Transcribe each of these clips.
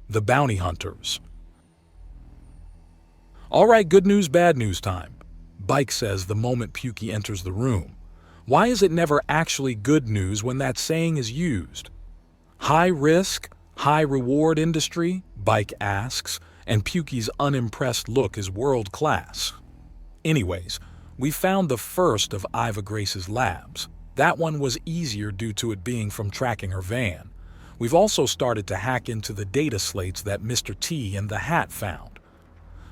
The Bounty Hunters. All right, good news, bad news time, Bike says the moment Pukey enters the room. Why is it never actually good news when that saying is used? High risk, high reward industry? Bike asks, and Pukey's unimpressed look is world class. Anyways, we found the first of Iva Grace's labs. That one was easier due to it being from tracking her van. We've also started to hack into the data slates that Mr. T and the Hat found.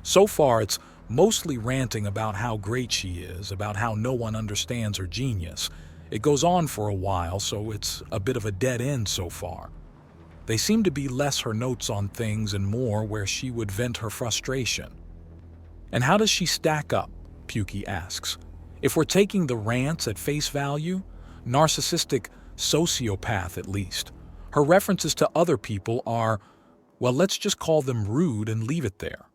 So far, it's mostly ranting about how great she is, about how no one understands her genius. It goes on for a while, so it's a bit of a dead end so far. They seem to be less her notes on things and more where she would vent her frustration. And how does she stack up? Pukey asks. If we're taking the rants at face value, narcissistic sociopath at least. Her references to other people are, well, let's just call them rude and leave it there.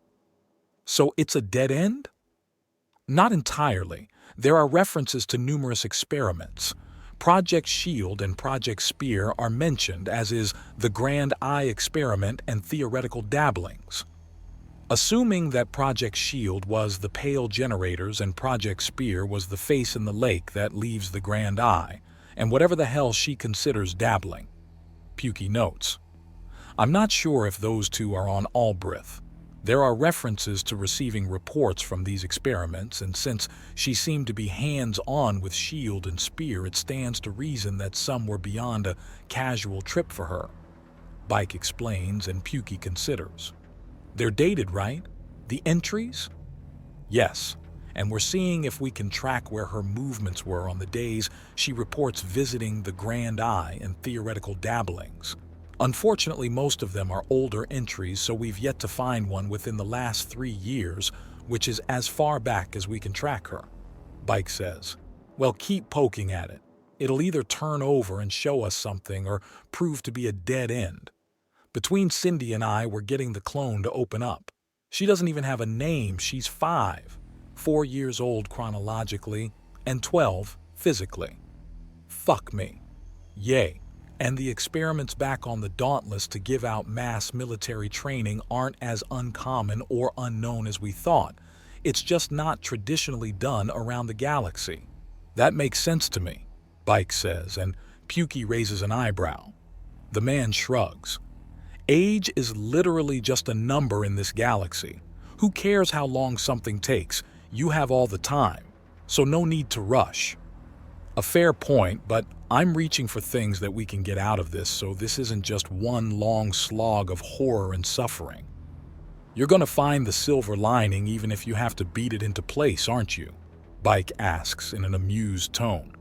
So it's a dead end? Not entirely. There are references to numerous experiments. Project Shield and Project Spear are mentioned, as is the Grand Eye experiment and theoretical dabblings. Assuming that Project Shield was the pale generators and Project Spear was the face in the lake that leaves the Grand Eye, and whatever the hell she considers dabbling. Pukey notes. I'm not sure if those two are on Albrith. There are references to receiving reports from these experiments, and since she seemed to be hands-on with Shield and Spear, it stands to reason that some were beyond a casual trip for her. Bike explains, and Pukey considers. They're dated, right? The entries? Yes, and we're seeing if we can track where her movements were on the days she reports visiting the Grand Eye and theoretical dabblings. Unfortunately, most of them are older entries, so we've yet to find one within the last 3 years, which is as far back as we can track her. Bike says, well, keep poking at it. It'll either turn over and show us something or prove to be a dead end. Between Cindy and I, we're getting the clone to open up. She doesn't even have a name. She's 5, 4 years old chronologically, and 12 physically. Fuck me. Yay. And the experiments back on the Dauntless to give out mass military training aren't as uncommon or unknown as we thought. It's just not traditionally done around the galaxy. That makes sense to me, Bike says, and Pukey raises an eyebrow. The man shrugs. Age is literally just a number in this galaxy. Who cares how long something takes? You have all the time, so no need to rush. A fair point, but I'm reaching for things that we can get out of this, so this isn't just one long slog of horror and suffering. You're gonna find the silver lining even if you have to beat it into place, aren't you? Bike asks in an amused tone.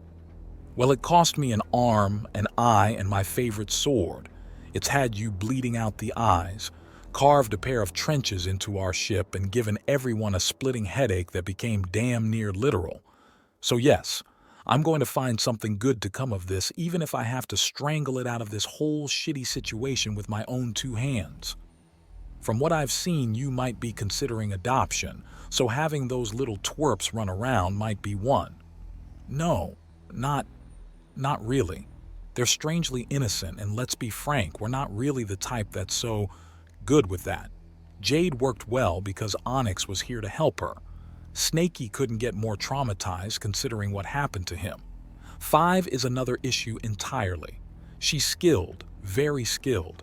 Well, it cost me an arm, an eye, and my favorite sword. It's had you bleeding out the eyes, carved a pair of trenches into our ship, and given everyone a splitting headache that became damn near literal. So yes, I'm going to find something good to come of this, even if I have to strangle it out of this whole shitty situation with my own 2 hands. From what I've seen, you might be considering adoption, so having those little twerps run around might be one. No, not really. They're strangely innocent, and let's be frank, we're not really the type that's so good with that. Jade worked well because Onyx was here to help her. Snakey couldn't get more traumatized considering what happened to him. 5 is another issue entirely. She's skilled, very skilled.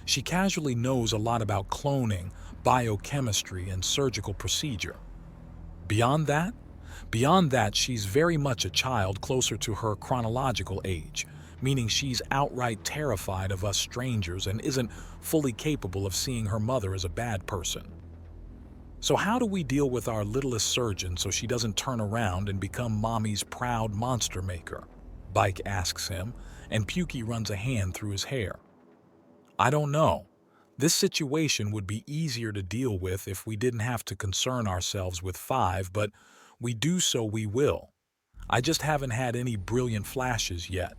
She casually knows a lot about cloning, biochemistry, and surgical procedure. Beyond that, she's very much a child closer to her chronological age, meaning she's outright terrified of us strangers and isn't fully capable of seeing her mother as a bad person. So how do we deal with our littlest surgeon so she doesn't turn around and become Mommy's proud monster maker? Bike asks him, and Pukey runs a hand through his hair. I don't know. This situation would be easier to deal with if we didn't have to concern ourselves with 5, but we do, so we will. I just haven't had any brilliant flashes yet.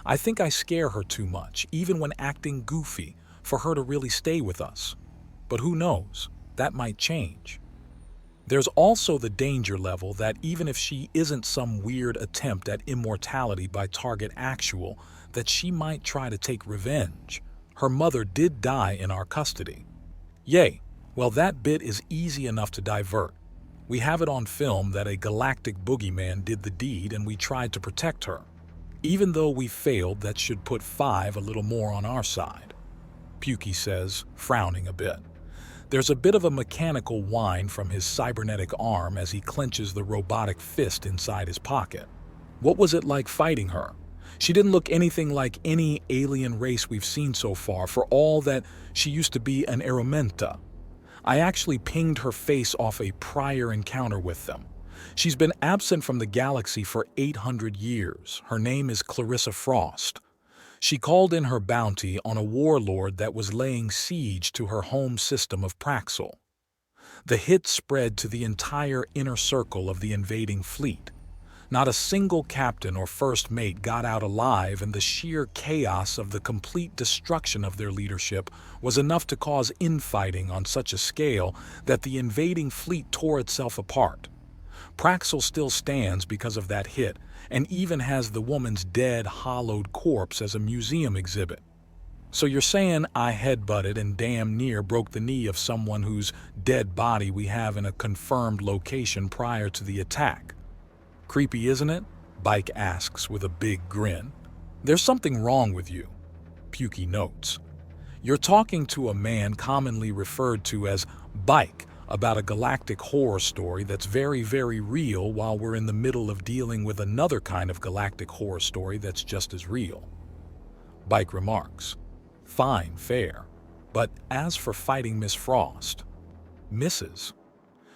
I think I scare her too much, even when acting goofy, for her to really stay with us. But who knows? That might change. There's also the danger level that even if she isn't some weird attempt at immortality by Target Actual, that she might try to take revenge. Her mother did die in our custody. Yay. Well, that bit is easy enough to divert. We have it on film that a galactic boogeyman did the deed and we tried to protect her. Even though we failed, that should put 5 a little more on our side, Pukey says, frowning a bit. There's a bit of a mechanical whine from his cybernetic arm as he clenches the robotic fist inside his pocket. What was it like fighting her? She didn't look anything like any alien race we've seen so far, for all that she used to be an Erementa. I actually pinged her face off a prior encounter with them. She's been absent from the galaxy for 800 years. Her name is Clarissa Frost. She called in her bounty on a warlord that was laying siege to her home system of Praxel. The hit spread to the entire inner circle of the invading fleet. Not a single captain or first mate got out alive, and the sheer chaos of the complete destruction of their leadership was enough to cause infighting on such a scale that the invading fleet tore itself apart. Praxel still stands because of that hit, and even has the woman's dead, hollowed corpse as a museum exhibit. So you're saying I headbutted and damn near broke the knee of someone whose dead body we have in a confirmed location prior to the attack? Creepy, isn't it? Bike asks with a big grin. There's something wrong with you, Pukey notes. You're talking to a man commonly referred to as Bike about a galactic horror story that's very, very real, while we're in the middle of dealing with another kind of galactic horror story that's just as real. Bike remarks, fine, fair. But as for fighting Miss Frost, Mrs.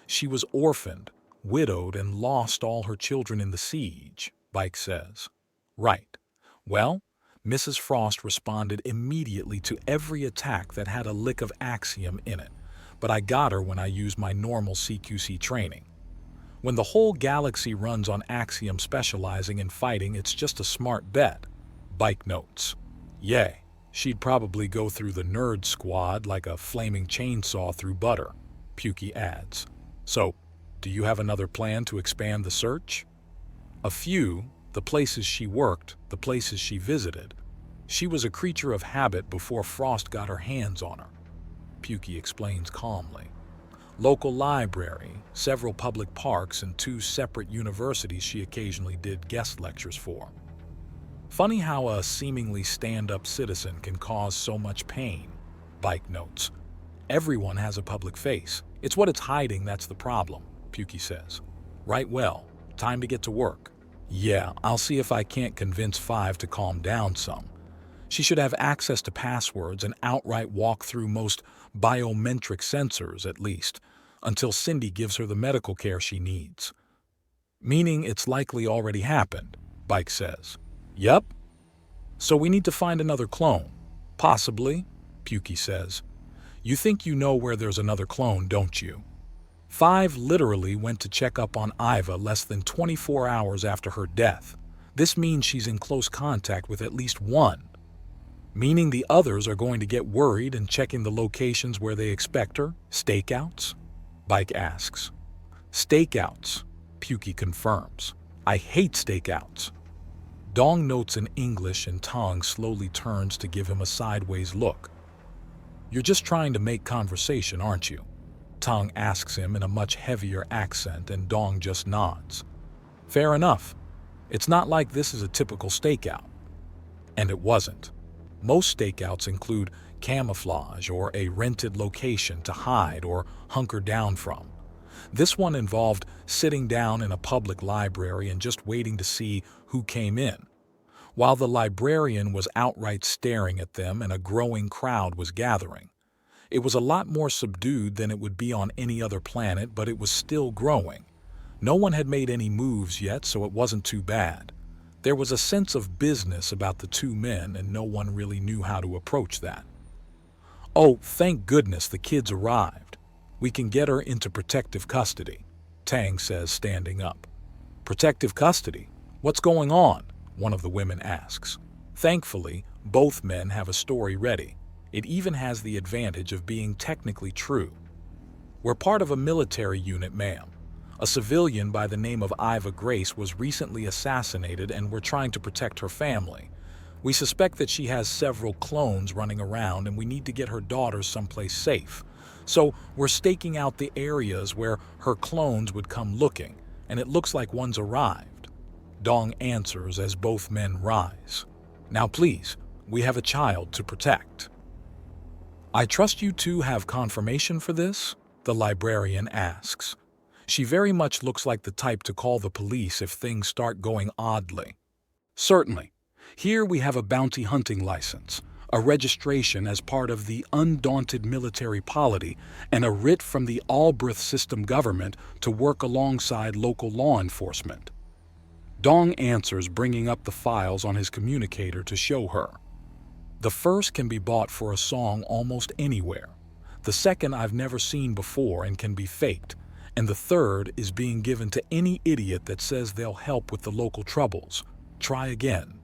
She was orphaned, widowed, and lost all her children in the siege, Bike says. Right. Well, Mrs. Frost responded immediately to every attack that had a lick of Axiom in it, but I got her when I used my normal CQC training. When the whole galaxy runs on Axiom specializing in fighting, it's just a smart bet, Bike notes. Yay, she'd probably go through the nerd squad like a flaming chainsaw through butter, Pukey adds. So, do you have another plan to expand the search? A few, the places she worked, the places she visited. She was a creature of habit before Frost got her hands on her, Pukey explains calmly. Local library, several public parks, and 2 separate universities she occasionally did guest lectures for. Funny how a seemingly stand-up citizen can cause so much pain, Bike notes. Everyone has a public face. It's what it's hiding that's the problem, Pukey says. Right, well, time to get to work. Yeah, I'll see if I can't convince 5 to calm down some. She should have access to passwords and outright walk through most biometric sensors, at least, until Cindy gives her the medical care she needs. Meaning it's likely already happened, Bike says. Yup. So we need to find another clone. Possibly, Pukey says. You think you know where there's another clone, don't you? 5 literally went to check up on Iva less than 24 hours after her death. This means she's in close contact with at least one. Meaning the others are going to get worried and checking the locations where they expect her? Stakeouts? Bike asks. Stakeouts, Pukey confirms. I hate stakeouts. Dong notes in English and Tong slowly turns to give him a sideways look. You're just trying to make conversation, aren't you? Tong asks him in a much heavier accent, and Dong just nods. Fair enough. It's not like this is a typical stakeout. And it wasn't. Most stakeouts include camouflage or a rented location to hide or hunker down from. This one involved sitting down in a public library and just waiting to see who came in, while the librarian was outright staring at them and a growing crowd was gathering. It was a lot more subdued than it would be on any other planet, but it was still growing. No one had made any moves yet, so it wasn't too bad. There was a sense of business about the 2 men, and no one really knew how to approach that. Oh, thank goodness the kids arrived. We can get her into protective custody, Tang says, standing up. Protective custody? What's going on? One of the women asks. Thankfully, both men have a story ready. It even has the advantage of being technically true. We're part of a military unit, ma'am. A civilian by the name of Iva Grace was recently assassinated, and we're trying to protect her family. We suspect that she has several clones running around and we need to get her daughters someplace safe. So we're staking out the areas where her clones would come looking, and it looks like one's arrived. Dong answers as both men rise. Now please, we have a child to protect. I trust you two have confirmation for this? The librarian asks. She very much looks like the type to call the police if things start going oddly. Certainly. Here we have a bounty hunting license, a registration as part of the undaunted military polity, and a writ from the Albrecht system government to work alongside local law enforcement. Dong answers, bringing up the files on his communicator to show her. The first can be bought for a song almost anywhere. The second I've never seen before and can be faked. And the third is being given to any idiot that says they'll help with the local troubles. Try again.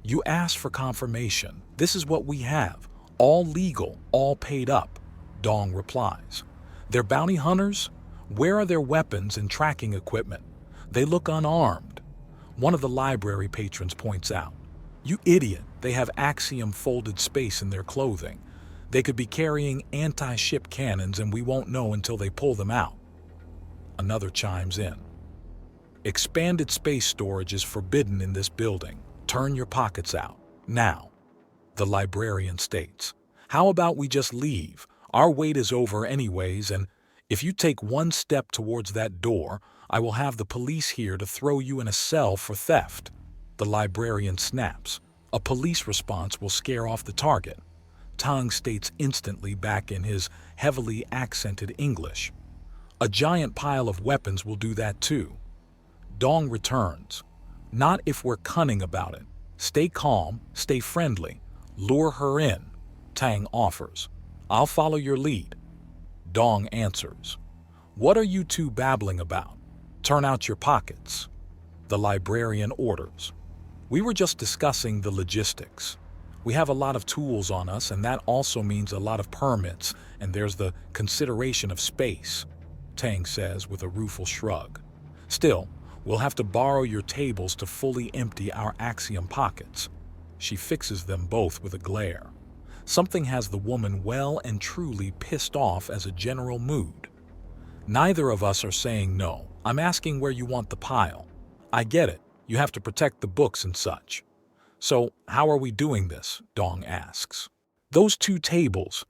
You asked for confirmation. This is what we have. All legal, all paid up, Dong replies. They're bounty hunters? Where are their weapons and tracking equipment? They look unarmed. One of the library patrons points out. You idiot, they have Axiom folded space in their clothing. They could be carrying anti-ship cannons and we won't know until they pull them out. Another chimes in. Expanded space storage is forbidden in this building. Turn your pockets out, now. The librarian states. How about we just leave? Our wait is over anyways, and if you take one step towards that door, I will have the police here to throw you in a cell for theft. The librarian snaps. A police response will scare off the target. Tang states instantly back in his heavily accented English. A giant pile of weapons will do that too. Dong returns. Not if we're cunning about it. Stay calm, stay friendly. Lure her in, Tang offers. I'll follow your lead. Dong answers. What are you two babbling about? Turn out your pockets. The librarian orders. We were just discussing the logistics. We have a lot of tools on us, and that also means a lot of permits, and there's the consideration of space, Tang says with a rueful shrug. Still, we'll have to borrow your tables to fully empty our Axiom pockets. She fixes them both with a glare. Something has the woman well and truly pissed off as a general mood. Neither of us are saying no. I'm asking where you want the pile. I get it. You have to protect the books and such. So, how are we doing this? Dong asks. Those two tables.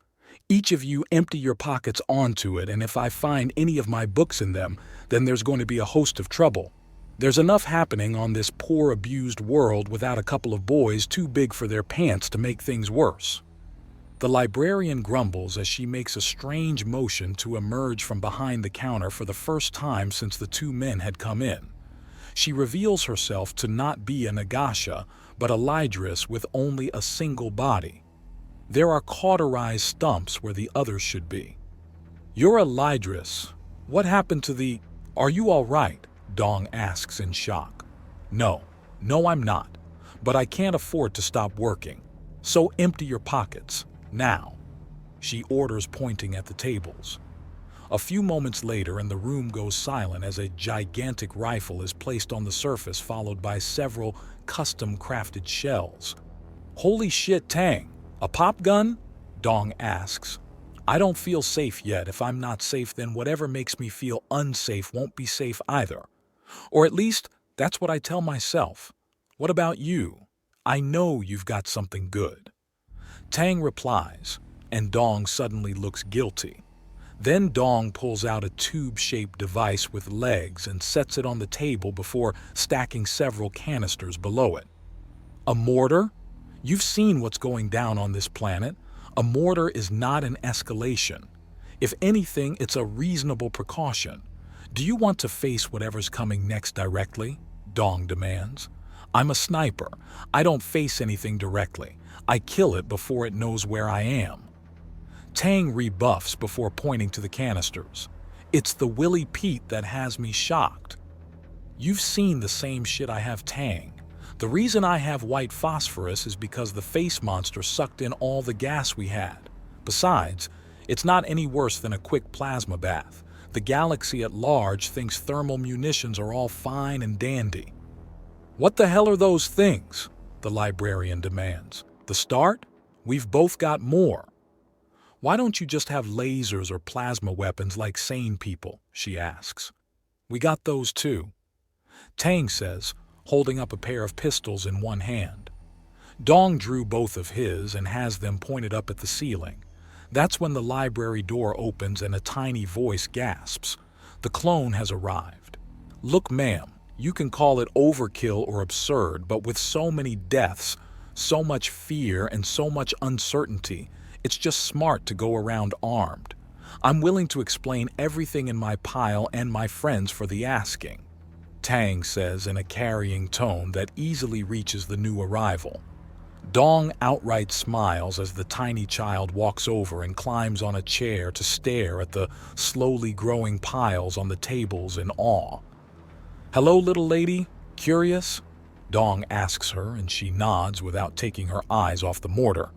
Each of you empty your pockets onto it, and if I find any of my books in them, then there's going to be a host of trouble. There's enough happening on this poor, abused world without a couple of boys too big for their pants to make things worse. The librarian grumbles as she makes a strange motion to emerge from behind the counter for the first time since the two men had come in. She reveals herself to not be a Nagasha, but a Lydris with only a single body. There are cauterized stumps where the others should be. You're a Lydris. What happened to the... Are you all right? Dong asks in shock. No, I'm not. But I can't afford to stop working. So empty your pockets, now. She orders, pointing at the tables. A few moments later and the room goes silent as a gigantic rifle is placed on the surface, followed by several custom-crafted shells. Holy shit, Tang! A pop gun? Dong asks. I don't feel safe yet. If I'm not safe, then whatever makes me feel unsafe won't be safe either. Or at least, that's what I tell myself. What about you? I know you've got something good. Tang replies, and Dong suddenly looks guilty. Then Dong pulls out a tube-shaped device with legs and sets it on the table before stacking several canisters below it. A mortar? You've seen what's going down on this planet. A mortar is not an escalation. If anything, it's a reasonable precaution. Do you want to face whatever's coming next directly? Dong demands. I'm a sniper. I don't face anything directly. I kill it before it knows where I am. Tang rebuffs before pointing to the canisters. It's the Willy Pete that has me shocked. You've seen the same shit I have, Tang. The reason I have white phosphorus is because the face monster sucked in all the gas we had. Besides, it's not any worse than a quick plasma bath. The galaxy at large thinks thermal munitions are all fine and dandy. What the hell are those things? the librarian demands. The start? We've both got more. Why don't you just have lasers or plasma weapons like sane people, she asks. We got those too, Tang says, holding up a pair of pistols in one hand. Dong drew both of his and has them pointed up at the ceiling. That's when the library door opens and a tiny voice gasps. The clone has arrived. Look, ma'am, you can call it overkill or absurd, but with so many deaths, so much fear, and so much uncertainty, it's just smart to go around armed. I'm willing to explain everything in my pile and my friends for the asking, Tang says in a carrying tone that easily reaches the new arrival. Dong outright smiles as the tiny child walks over and climbs on a chair to stare at the slowly growing piles on the tables in awe. Hello, little lady? Curious? Dong asks her, and she nods without taking her eyes off the mortar.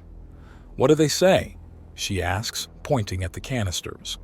What do they say? She asks, pointing at the canisters.